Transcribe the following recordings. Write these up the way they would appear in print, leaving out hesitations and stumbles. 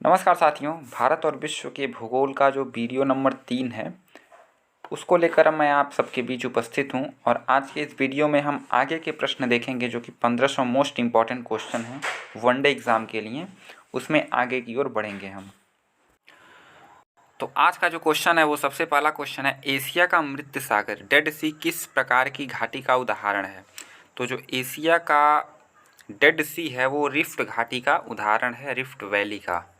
नमस्कार साथियों, भारत और विश्व के भूगोल का जो वीडियो नंबर 3 है उसको लेकर मैं आप सबके बीच उपस्थित हूं। और आज के इस वीडियो में हम आगे के प्रश्न देखेंगे जो कि 1500 मोस्ट इम्पॉर्टेंट क्वेश्चन हैं वनडे एग्ज़ाम के लिए। उसमें आगे की ओर बढ़ेंगे हम। तो आज का जो क्वेश्चन है वो सबसे पहला क्वेश्चन है, एशिया का मृत सागर डेड सी किस प्रकार की घाटी का उदाहरण है। तो जो एशिया का डेड सी है वो रिफ्ट घाटी का उदाहरण है, रिफ्ट वैली का।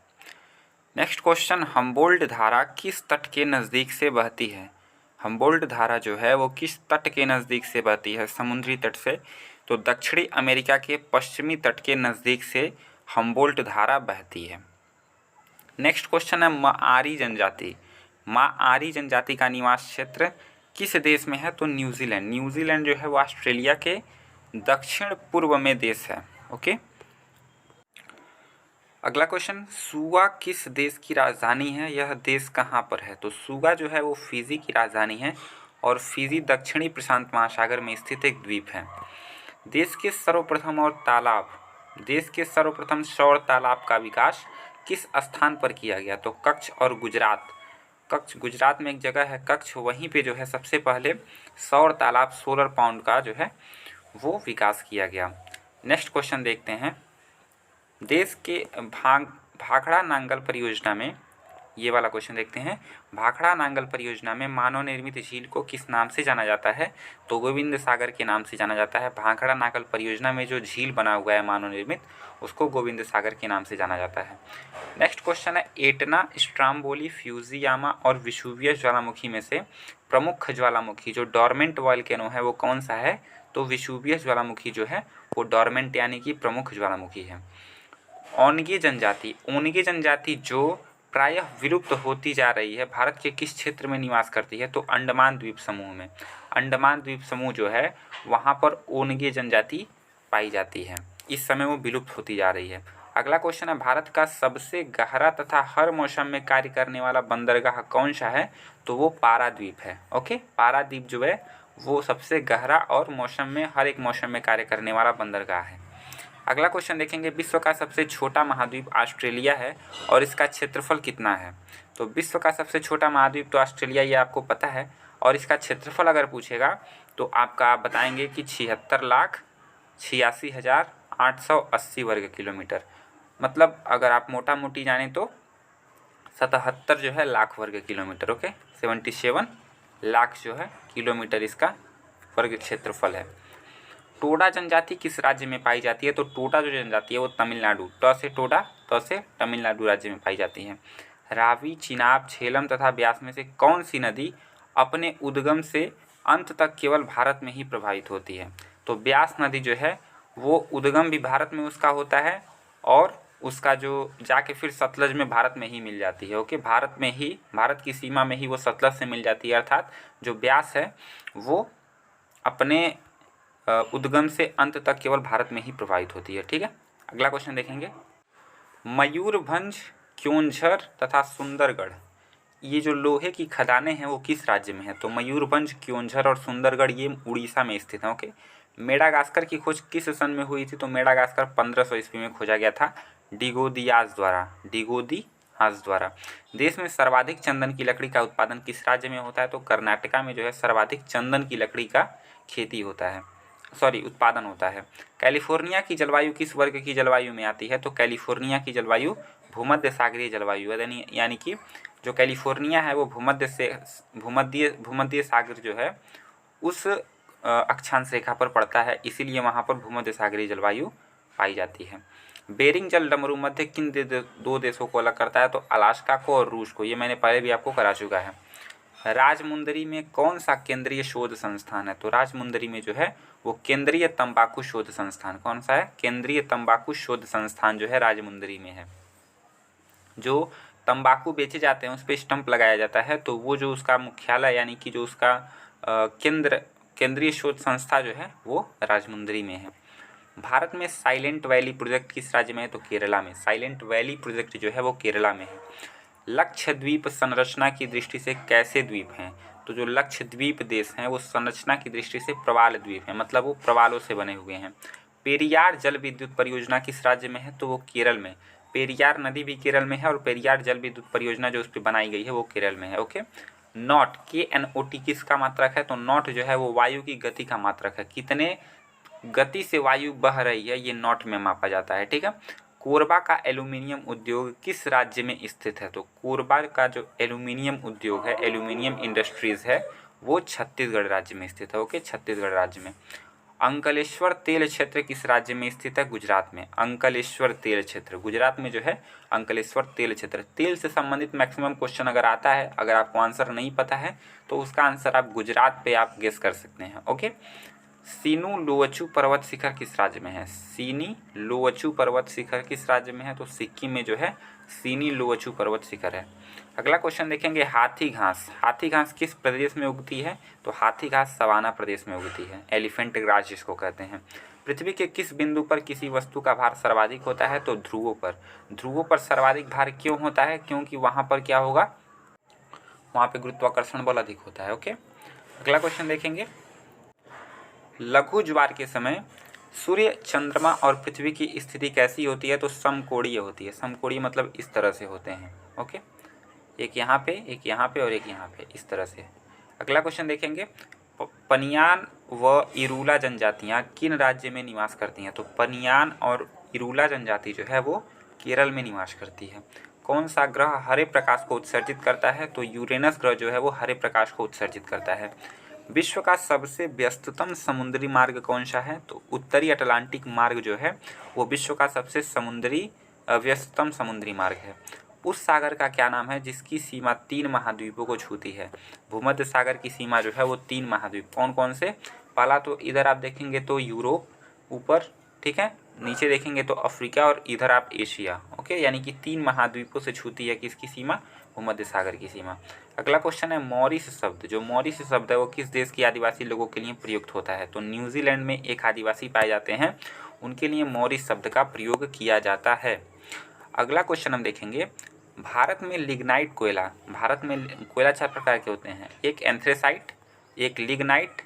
नेक्स्ट क्वेश्चन, हम्बोल्ट धारा किस तट के नज़दीक से बहती है। हम्बोल्ट धारा जो है वो किस तट के नज़दीक से बहती है, समुद्री तट से। तो दक्षिणी अमेरिका के पश्चिमी तट के नज़दीक से हम्बोल्ट धारा बहती है। नेक्स्ट क्वेश्चन है, माआरी जनजाति। माआरी जनजाति का निवास क्षेत्र किस देश में है। तो न्यूजीलैंड। न्यूजीलैंड जो है वो ऑस्ट्रेलिया के दक्षिण पूर्व में देश है। ओके। अगला क्वेश्चन, सुगा किस देश की राजधानी है, यह देश कहाँ पर है। तो सुगा जो है वो फिजी की राजधानी है और फिजी दक्षिणी प्रशांत महासागर में स्थित एक द्वीप है। देश के सर्वप्रथम सौर तालाब का विकास किस स्थान पर किया गया। तो कच्छ और गुजरात। गुजरात में एक जगह है कच्छ, वहीं पे जो है सबसे पहले सौर तालाब सोलर पाउंड का जो है वो विकास किया गया। नेक्स्ट क्वेश्चन देखते हैं, देश के भाखड़ा नांगल परियोजना में, ये वाला क्वेश्चन देखते हैं, भाखड़ा नांगल परियोजना में मानव निर्मित झील को किस नाम से जाना जाता है। तो गोविंद सागर के नाम से जाना जाता है। भाखड़ा नांगल परियोजना में जो झील बना हुआ है मानव निर्मित, उसको गोविंद सागर के नाम से जाना जाता है। नेक्स्ट क्वेश्चन है, एटना, स्ट्राम्बोली, फ्यूजियामा और विशुवियस ज्वालामुखी में से प्रमुख ज्वालामुखी जो डॉर्मेंट वॉल्केनो है वो कौन सा है। तो विशुवियस ज्वालामुखी जो है वो डॉर्मेंट यानी कि प्रमुख ज्वालामुखी है। ओनगे जनजाति जो प्रायः विलुप्त होती जा रही है, भारत के किस क्षेत्र में निवास करती है। तो अंडमान द्वीप समूह में। अंडमान द्वीप समूह जो है वहाँ पर ओनगे जनजाति पाई जाती है। इस समय वो विलुप्त होती जा रही है। अगला क्वेश्चन है, भारत का सबसे गहरा तथा हर मौसम में कार्य करने वाला बंदरगाह कौन सा है। तो वो पाराद्वीप है। ओके, पाराद्वीप जो है वो सबसे गहरा और हर एक मौसम में कार्य करने वाला बंदरगाह है। अगला क्वेश्चन देखेंगे, विश्व का सबसे छोटा महाद्वीप ऑस्ट्रेलिया है और इसका क्षेत्रफल कितना है। तो विश्व का सबसे छोटा महाद्वीप तो ऑस्ट्रेलिया, ये आपको पता है। और इसका क्षेत्रफल अगर पूछेगा तो आप बताएंगे कि 76,86,880 वर्ग किलोमीटर। मतलब अगर आप मोटा मोटी जाने तो 77 जो है लाख वर्ग किलोमीटर। ओके, 77 लाख जो है किलोमीटर इसका वर्ग क्षेत्रफल है। टोडा जनजाति किस राज्य में पाई जाती है। तो टोडा जो जनजाति है वो तमिलनाडु, त से तमिलनाडु राज्य में पाई जाती है। रावी, चिनाब, झेलम तथा ब्यास में से कौन सी नदी अपने उद्गम से अंत तक केवल भारत में ही प्रभावित होती है। तो ब्यास नदी जो है वो उद्गम भी भारत में उसका होता है और उसका जो जाके फिर सतलज में भारत में ही मिल जाती है। ओके, भारत की सीमा में ही वो सतलज से मिल जाती है। अर्थात जो ब्यास है वो अपने उद्गम से अंत तक केवल भारत में ही प्रभावित होती है। ठीक है, अगला क्वेश्चन देखेंगे, मयूरभंज, क्योंझर तथा सुंदरगढ़, ये जो लोहे की खदानें हैं वो किस राज्य में है। तो मयूरभंज, क्योंझर और सुंदरगढ़ ये उड़ीसा में स्थित है। ओके, मेडागास्कर की खोज किस सन में हुई थी। तो मेडागास्कर 1500 ईस्वी में खोजा गया था डिगोदियाज द्वारा। देश में सर्वाधिक चंदन की लकड़ी का उत्पादन किस राज्य में होता है। तो कर्नाटका में जो है सर्वाधिक चंदन की लकड़ी का उत्पादन होता है। कैलिफोर्निया की जलवायु किस वर्ग की जलवायु में आती है। तो कैलिफोर्निया की जलवायु भूमध्य सागरीय जलवायु है, यानी कि जो कैलिफोर्निया है वो भूमध्य सागर जो है उस अक्षांश रेखा पर पड़ता है, इसीलिए वहाँ पर भूमध्य सागरीय जलवायु पाई जाती है। बेरिंग जल डमरू मध्य किन दो देशों को अलग करता है। तो अलास्का को और रूस को, ये मैंने पहले भी आपको करा चुका है। राजमुंदरी में कौन सा केंद्रीय शोध संस्थान है। तो राजमुंदरी में जो है वो केंद्रीय तंबाकू शोध संस्थान, कौन सा है, केंद्रीय तंबाकू शोध संस्थान जो है राजमुंदरी में है। जो तंबाकू बेचे जाते हैं उस पर स्टंप लगाया जाता है, तो वो जो उसका मुख्यालय यानी कि जो उसका केंद्रीय शोध संस्था जो है वो राजमुंदरी में है। भारत में साइलेंट वैली प्रोजेक्ट किस राज्य में है। तो केरला में। साइलेंट वैली प्रोजेक्ट जो है वो केरला में है। लक्षद्वीप संरचना की दृष्टि से कैसे द्वीप हैं। तो जो लक्षद्वीप देश हैं वो संरचना की दृष्टि से प्रवाल द्वीप हैं, मतलब वो प्रवालों से बने हुए हैं। पेरियार जल विद्युत परियोजना किस राज्य में है। तो वो केरल में। पेरियार नदी भी केरल में है और पेरियार जल विद्युत परियोजना जो उस पर बनाई गई है वो केरल में है। ओके, नॉट KNOT किसका मात्रक है? तो नॉट जो है वो वायु की गति का मात्रक है, कितने गति से वायु बह रही है ये नॉट में मापा जाता है। ठीक है, कोरबा का एल्यूमिनियम उद्योग किस राज्य में स्थित है? तो कोरबा का जो एल्यूमिनियम उद्योग है, एल्यूमिनियम इंडस्ट्रीज है, वो छत्तीसगढ़ राज्य में स्थित है। ओके, छत्तीसगढ़ राज्य में। अंकलेश्वर तेल क्षेत्र किस राज्य में स्थित है? गुजरात में। अंकलेश्वर तेल क्षेत्र गुजरात में जो है अंकलेश्वर तेल क्षेत्र। तेल से संबंधित मैक्सिमम क्वेश्चन अगर आता है, अगर आपको आंसर नहीं पता है तो उसका आंसर आप गुजरात पे आप गेस कर सकते हैं। ओके, सीनू लोवचू पर्वत शिखर किस राज्य में है? सीनी लोवचू पर्वत शिखर किस राज्य में है? तो सिक्किम में जो है सीनी लोवचू पर्वत शिखर है। अगला क्वेश्चन देखेंगे, हाथी घास। हाथी घास किस प्रदेश में उगती है? तो हाथी घास सवाना प्रदेश में उगती है, एलिफेंट ग्रास जिसको कहते हैं। पृथ्वी के किस बिंदु पर किसी वस्तु का भार सर्वाधिक होता है? तो ध्रुवों पर। ध्रुवों पर सर्वाधिक भार क्यों होता है? क्योंकि वहाँ पर क्या होगा, वहाँ पे गुरुत्वाकर्षण बल अधिक होता है। ओके, अगला क्वेश्चन देखेंगे, लघु ज्वार के समय सूर्य, चंद्रमा और पृथ्वी की स्थिति कैसी होती है? तो समकोणीय होती है। समकोणीय मतलब इस तरह से होते हैं। ओके, एक यहाँ पे, एक यहाँ पे और एक यहाँ पे, इस तरह से। अगला क्वेश्चन देखेंगे, पनियान व इरूला जनजातियाँ किन राज्य में निवास करती हैं? तो पनियान और इरूला जनजाति जो है वो केरल में निवास करती है। कौन सा ग्रह हरे प्रकाश को उत्सर्जित करता है? तो यूरेनस ग्रह जो है वो हरे प्रकाश को उत्सर्जित करता है। विश्व का सबसे व्यस्ततम समुद्री मार्ग कौन सा है? तो उत्तरी अटलांटिक मार्ग जो है वो विश्व का सबसे व्यस्ततम समुद्री मार्ग है। उस सागर का क्या नाम है जिसकी सीमा 3 महाद्वीपों को छूती है? भूमध्य सागर की सीमा जो है वो 3 महाद्वीप कौन कौन से? पहला तो इधर आप देखेंगे तो यूरोप ऊपर, ठीक है, नीचे देखेंगे तो अफ्रीका और इधर आप एशिया। ओके, यानी कि 3 महाद्वीपों से छूती है किसकी सीमा? भूमध्य सागर की सीमा। अगला क्वेश्चन है, मॉरिस शब्द। जो मॉरिस शब्द है वो किस देश के आदिवासी लोगों के लिए प्रयुक्त होता है? तो न्यूजीलैंड में एक आदिवासी पाए जाते हैं, उनके लिए मॉरिस शब्द का प्रयोग किया जाता है। अगला क्वेश्चन हम देखेंगे, भारत में लिग्नाइट कोयला। भारत में कोयला 4 प्रकार के होते हैं, एक एंथ्रेसाइट, एक लिग्नाइट,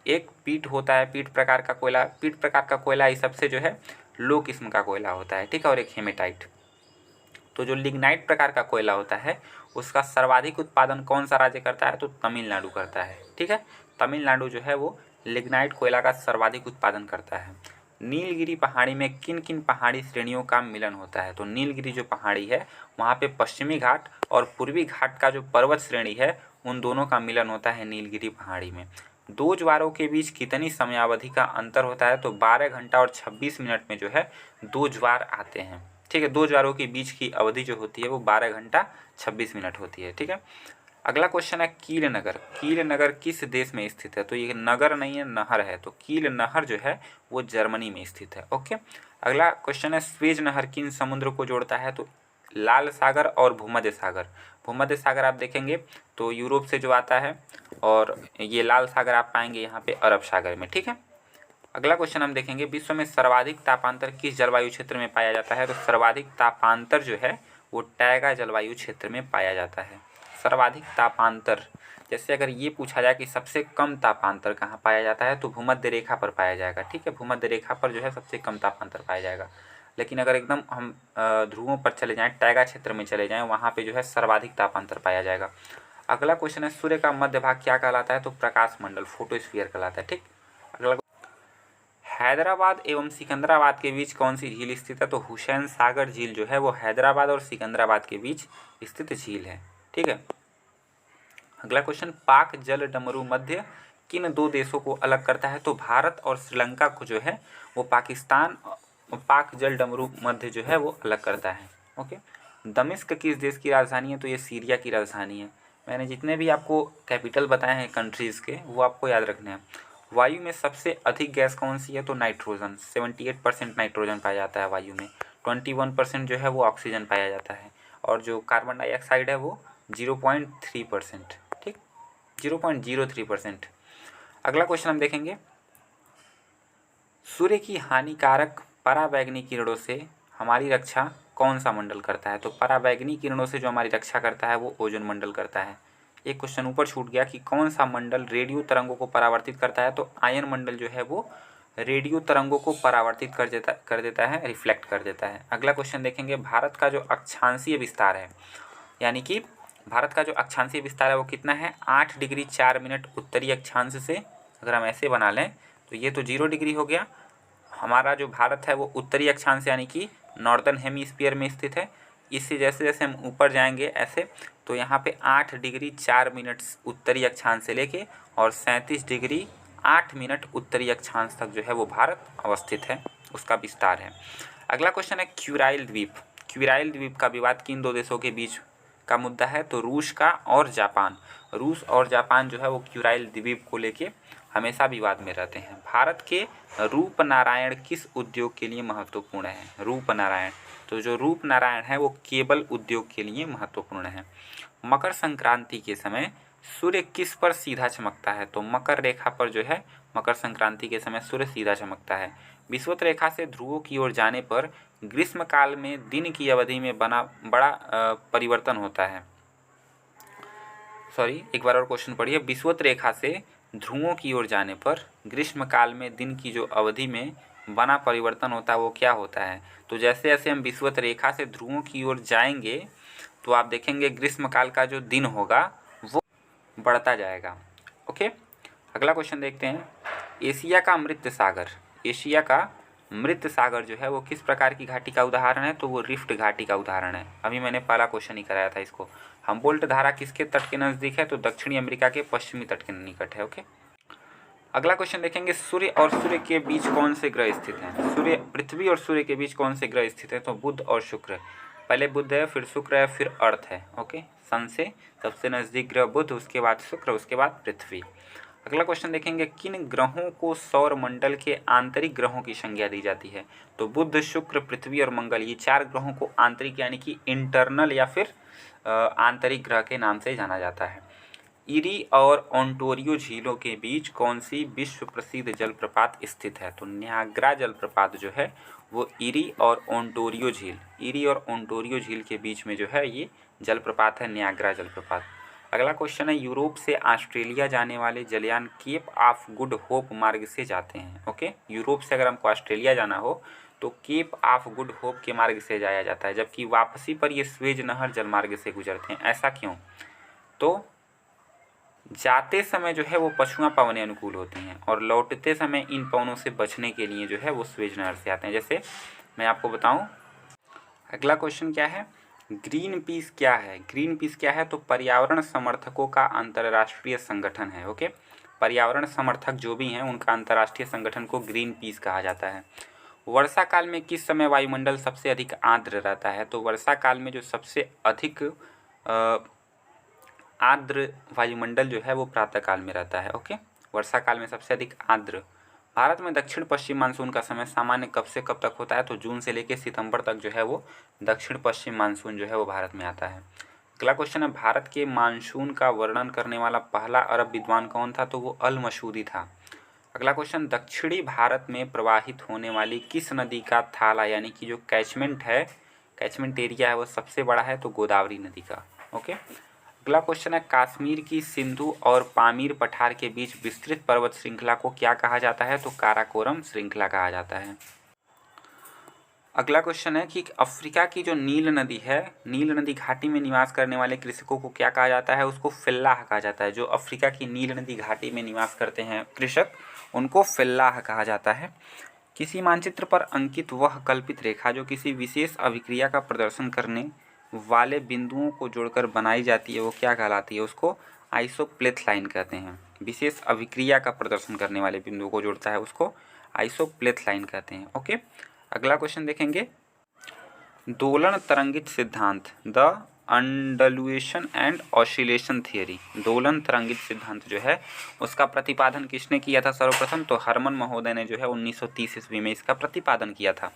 एक पीट होता है, पीट प्रकार का कोयला। पीट प्रकार का कोयला इस सबसे जो है लो किस्म का कोयला होता है, ठीक है, और एक हेमेटाइट। तो जो लिग्नाइट प्रकार का कोयला होता है उसका सर्वाधिक उत्पादन कौन सा राज्य करता है? तो तमिलनाडु करता है। ठीक है, तमिलनाडु जो है वो लिग्नाइट कोयला का सर्वाधिक उत्पादन करता है। नीलगिरी पहाड़ी में किन किन पहाड़ी श्रेणियों का मिलन होता है? तो नीलगिरी जो पहाड़ी है वहाँ पे पश्चिमी घाट और पूर्वी घाट का जो पर्वत श्रेणी है उन दोनों का मिलन होता है नीलगिरी पहाड़ी में। 2 ज्वारों के बीच कितनी समयावधि का अंतर होता है? तो 12 घंटा और 26 मिनट में जो है 2 ज्वार आते हैं। ठीक है, 2 ज्वारों के बीच की अवधि जो होती है वो 12 घंटा 26 मिनट होती है। ठीक है, अगला क्वेश्चन है, कील नगर। कील नगर किस देश में स्थित है? तो ये नगर नहीं है, नहर है। तो कील नहर जो है वो जर्मनी में स्थित है। ओके, अगला क्वेश्चन है, स्वेज नहर किन समुद्र को जोड़ता है? तो लाल सागर और भूमध्य सागर। भूमध्य सागर आप देखेंगे तो यूरोप से जो आता है और ये लाल सागर आप पाएंगे यहाँ पे अरब सागर में। ठीक है, अगला क्वेश्चन हम देखेंगे, विश्व में सर्वाधिक तापांतर किस जलवायु क्षेत्र में पाया जाता है? तो सर्वाधिक तापांतर जो है वो टैगा जलवायु क्षेत्र में पाया जाता है। सर्वाधिक तापांतर, जैसे अगर ये पूछा जाए कि सबसे कम तापांतर कहाँ पाया जाता है तो भूमध्य रेखा पर पाया जाएगा। ठीक है, भूमध्य रेखा पर जो है सबसे कम तापांतर पाया जाएगा। लेकिन अगर एकदम हम ध्रुवों पर चले जाएँ, टैगा क्षेत्र में चले जाएँ, वहाँ पे जो है सर्वाधिक तापांतर पाया जाएगा। अगला क्वेश्चन है, सूर्य का मध्य भाग क्या कहलाता है? तो प्रकाश मंडल, फोटोस्फीयर कहलाता है। ठीक, अगला, हैदराबाद एवं सिकंदराबाद के बीच कौन सी झील स्थित है? तो हुसैन सागर झील जो है वो हैदराबाद और सिकंदराबाद के बीच स्थित झील है। ठीक है, अगला क्वेश्चन, पाक जल डमरू मध्य किन 2 देशों को अलग करता है? तो भारत और श्रीलंका को जो है वो पाकिस्तान, पाक जल डमरू मध्य जो है वो अलग करता है। ओके, दमिश्क किस देश की राजधानी है? तो ये सीरिया की राजधानी है। मैंने जितने भी आपको कैपिटल बताए हैं कंट्रीज़ के वो आपको याद रखने हैं। वायु में सबसे अधिक गैस कौन सी है? तो नाइट्रोजन। 78% नाइट्रोजन पाया जाता है वायु में, 21% जो है वो ऑक्सीजन पाया जाता है, और जो कार्बन डाइऑक्साइड है वो 0.3%। ठीक, 0.03%। अगला क्वेश्चन हम देखेंगे, सूर्य की हानिकारक पराबैंगनी किरणों से हमारी रक्षा कौन सा मंडल करता है? तो पराबैंगनी किरणों से जो हमारी रक्षा करता है वो ओजोन मंडल करता है। एक क्वेश्चन ऊपर छूट गया कि कौन सा मंडल रेडियो तरंगों को परावर्तित करता है? तो आयन मंडल जो है वो रेडियो तरंगों को परावर्तित कर देता है, रिफ्लेक्ट कर देता है। अगला क्वेश्चन देखेंगे, भारत का जो अक्षांशीय विस्तार है, यानी कि भारत का जो अक्षांशीय विस्तार है वो कितना है, 8 डिग्री 4 मिनट उत्तरी अक्षांश से। अगर हम ऐसे बना लें तो ये तो 0 डिग्री हो गया। हमारा जो भारत है वो उत्तरी अक्षांश यानी कि नॉर्दर्न हेमीस्फीयर में स्थित है। इससे जैसे जैसे हम ऊपर जाएंगे ऐसे, तो यहाँ पे 8 डिग्री 4 मिनट उत्तरी अक्षांश से लेके और 37 डिग्री 8 मिनट उत्तरी अक्षांश तक जो है वो भारत अवस्थित है, उसका विस्तार है। अगला क्वेश्चन है क्यूराइल द्वीप। क्यूराइल द्वीप का विवाद किन दो देशों के बीच का मुद्दा है, तो रूस का और जापान। रूस और जापान जो है वो क्यूराइल द्वीप को लेके हमेशा विवाद में रहते हैं। भारत के रूपनारायण किस उद्योग के लिए महत्वपूर्ण है, रूपनारायण, तो जो रूपनारायण है वो केबल उद्योग के लिए महत्वपूर्ण है। मकर संक्रांति के समय सूर्य किस पर सीधा चमकता है, तो मकर रेखा पर जो है मकर संक्रांति के समय सूर्य सीधा चमकता है। विषुवत रेखा से ध्रुवों की ओर जाने पर ग्रीष्म काल में दिन की अवधि में बड़ा परिवर्तन होता है। सॉरी, एक बार और क्वेश्चन पढ़िए। विषुवत रेखा से ध्रुवों की ओर जाने पर ग्रीष्म काल में दिन की जो अवधि में बना परिवर्तन होता है वो क्या होता है, तो जैसे जैसे हम विषुवत रेखा से ध्रुवों की ओर जाएंगे तो आप देखेंगे ग्रीष्म काल का जो दिन होगा वो बढ़ता जाएगा। ओके, अगला क्वेश्चन देखते हैं। एशिया का मृत सागर, एशिया का मृत सागर जो है वो किस प्रकार की घाटी का उदाहरण है, तो वो रिफ्ट घाटी का उदाहरण है। अभी मैंने पहला क्वेश्चन ही कराया था इसको। हम्बोल्ट धारा किसके तट के नज़दीक है, तो दक्षिणी अमेरिका के पश्चिमी तट के निकट है। ओके, अगला क्वेश्चन देखेंगे, सूर्य और सूर्य के बीच कौन से ग्रह स्थित हैं। सूर्य, पृथ्वी और सूर्य के बीच कौन से ग्रह स्थित है, तो बुध और शुक्र। पहले बुध है, फिर शुक्र है, फिर अर्थ है। ओके, सन से सबसे नज़दीक ग्रह बुध, उसके बाद शुक्र, उसके बाद पृथ्वी। अगला क्वेश्चन देखेंगे, किन ग्रहों को सौर मंडल के आंतरिक ग्रहों की संज्ञा दी जाती है, तो बुध, शुक्र, पृथ्वी और मंगल, ये 4 ग्रहों को आंतरिक यानी कि इंटरनल या फिर आंतरिक ग्रह के नाम से जाना जाता है। इरी और ओंटारियो झीलों के बीच कौन सी विश्व प्रसिद्ध जलप्रपात स्थित है, तो न्याग्रा जलप्रपात जो है वो इरी और ओंटारियो झील, इरी और ओंटारियो झील के बीच में जो है ये जलप्रपात है, न्याग्रा जलप्रपात। अगला क्वेश्चन है, यूरोप से ऑस्ट्रेलिया जाने वाले जलयान केप ऑफ गुड होप मार्ग से जाते हैं। ओके, यूरोप से अगर हमको ऑस्ट्रेलिया जाना हो तो केप ऑफ गुड होप के मार्ग से जाया जाता है, जबकि वापसी पर ये स्वेज नहर जलमार्ग से गुजरते हैं। ऐसा क्यों, तो जाते समय जो है वो पछुआ पवनें अनुकूल होती हैं और लौटते समय इन पवनों से बचने के लिए जो है वो स्वेज नहर से आते हैं। जैसे मैं आपको बताऊं, अगला क्वेश्चन क्या है, ग्रीन पीस क्या है। ग्रीन पीस क्या है, तो पर्यावरण समर्थकों का अंतर्राष्ट्रीय संगठन है। ओके, पर्यावरण समर्थक जो भी हैं उनका अंतर्राष्ट्रीय संगठन को ग्रीन पीस कहा जाता है। वर्षा काल में किस समय वायुमंडल सबसे अधिक आर्द्र रहता है, तो वर्षा काल में जो सबसे अधिक आर्द्र वायुमंडल जो है वो प्रातःकाल में रहता है। ओके, वर्षा काल में सबसे अधिक आर्द्र। भारत में दक्षिण पश्चिम मानसून का समय सामान्य कब से कब तक होता है, तो जून से लेकर सितंबर तक जो है वो दक्षिण पश्चिम मानसून जो है वो भारत में आता है। अगला क्वेश्चन है, भारत के मानसून का वर्णन करने वाला पहला अरब विद्वान कौन था, तो वो अल मसूदी था। अगला क्वेश्चन, दक्षिणी भारत में प्रवाहित होने वाली किस नदी का थाला यानी कि जो कैचमेंट है, कैचमेंट एरिया है वो सबसे बड़ा है, तो गोदावरी नदी का। ओके, अगला क्वेश्चन है, कश्मीर की सिंधु और पामीर पठार के बीच विस्तृत पर्वत श्रृंखला को क्या कहा जाता है, तो काराकोरम श्रृंखला कहा जाता है। अगला क्वेश्चन है कि अफ्रीका की जो नील नदी है, नील नदी घाटी में निवास करने वाले कृषकों को क्या कहा जाता है, उसको फिल्लाह कहा जाता है। जो अफ्रीका की नील नदी घाटी में निवास करते हैं कृषक, उनको फिल्लाह कहा जाता है। किसी मानचित्र पर अंकित वह कल्पित रेखा जो किसी विशेष अभिक्रिया का प्रदर्शन करने वाले बिंदुओं को जोड़कर बनाई जाती है वो क्या कहलाती है, उसको आइसोप्लेथ लाइन कहते हैं। विशेष अभिक्रिया का प्रदर्शन करने वाले बिंदुओं को जोड़ता है उसको आइसोप्लेथ लाइन कहते हैं। ओके, अगला क्वेश्चन देखेंगे, दोलन तरंगित सिद्धांत, द अंडलुएशन एंड ऑसिलेशन थियरी, दोलन तरंगित सिद्धांत जो है उसका प्रतिपादन किसने किया था सर्वप्रथम, तो हरमन महोदय ने जो है 1930 ईस्वी में इसका प्रतिपादन किया था।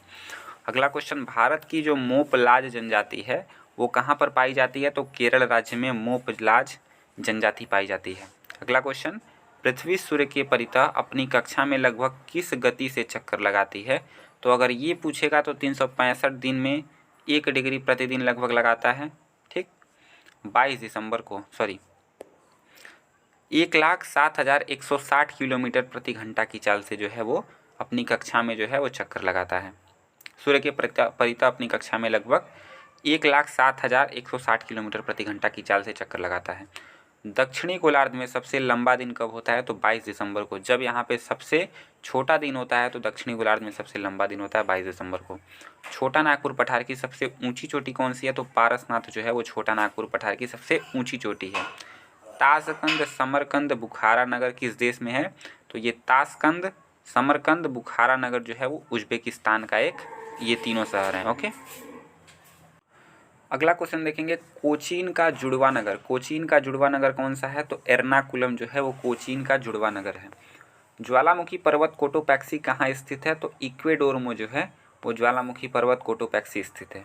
अगला क्वेश्चन, भारत की जो मोपलाज जनजाति है वो कहाँ पर पाई जाती है, तो केरल राज्य में मोपलाज जनजाति पाई जाती है। अगला क्वेश्चन, पृथ्वी सूर्य के परितः अपनी कक्षा में लगभग किस गति से चक्कर लगाती है, तो अगर ये पूछेगा तो 365 दिन में 1 डिग्री प्रतिदिन लगभग लगाता है। ठीक, 22 दिसंबर को 1,07,160 किलोमीटर प्रति घंटा की चाल से जो है वो अपनी कक्षा में जो है वो चक्कर लगाता है। सूर्य के परितः अपनी कक्षा में लगभग 1,07,160 किलोमीटर प्रति घंटा की चाल से चक्कर लगाता है। दक्षिणी गोलार्ध में सबसे लंबा दिन कब होता है? तो 22 दिसंबर को। जब यहाँ पे सबसे छोटा दिन होता है तो दक्षिणी गोलार्ध में सबसे लंबा दिन होता है 22 दिसंबर को। छोटा नागपुर पठार की सबसे ऊंची चोटी कौन सी है? तो पारसनाथ जो है वो छोटा नागपुर पठार की सबसे ऊंची चोटी है। ताशकंद, समरकंद, बुखारा नगर किस देश में है? तो ये ताशकंद, समरकंद, बुखारा नगर जो है वो उज्बेकिस्तान का ये तीनों शहर हैं। ओके, अगला क्वेश्चन देखेंगे, कोचीन का जुड़वा नगर। कोचीन का जुड़वा नगर कौन सा है? तो एर्नाकुलम जो है वो कोचीन का जुड़वा नगर है। ज्वालामुखी पर्वत कोटोपैक्सी कहाँ स्थित है? तो इक्वेडोर में जो है वो ज्वालामुखी पर्वत कोटोपैक्सी स्थित है।